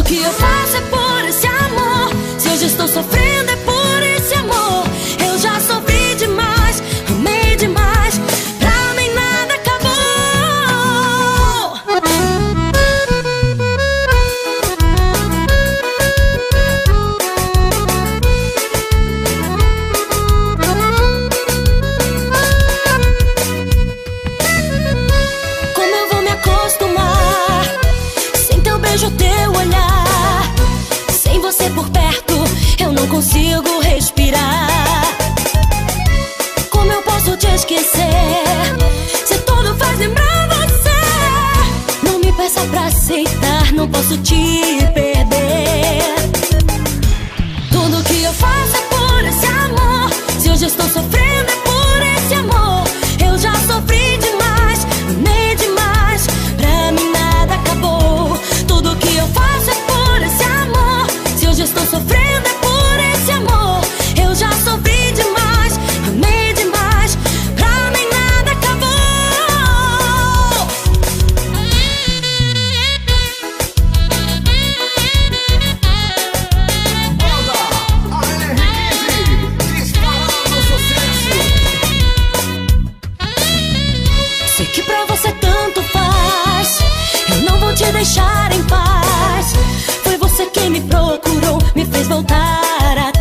que eu faço é por esse amor. Se hoje estou sofrendo é por esse amor. Eu já sofri demais, amei demais, pra mim nada acabou. Como eu vou me acostumar sem teu beijo, teu olhar? Sem você por perto eu não consigo respirar. Como eu posso te esquecer se tudo faz lembrar você? Não me peça pra aceitar, não posso te perder. Tudo que eu faço é por esse amor. Se hoje estou sofrendo é por esse amor. Eu já sofri demais, amei demais, pra mim nada acabou. Tudo que eu faço é por esse amor. Se hoje estou sofrendo é por esse amor. Eu já sofri demais, amei demais, pra mim nada acabou. Banda AR15, disparando sucesso. Sei que pra você tanto faz, eu não vou te deixar em paz. Foi você quem me procurou, me fez voltar atrás.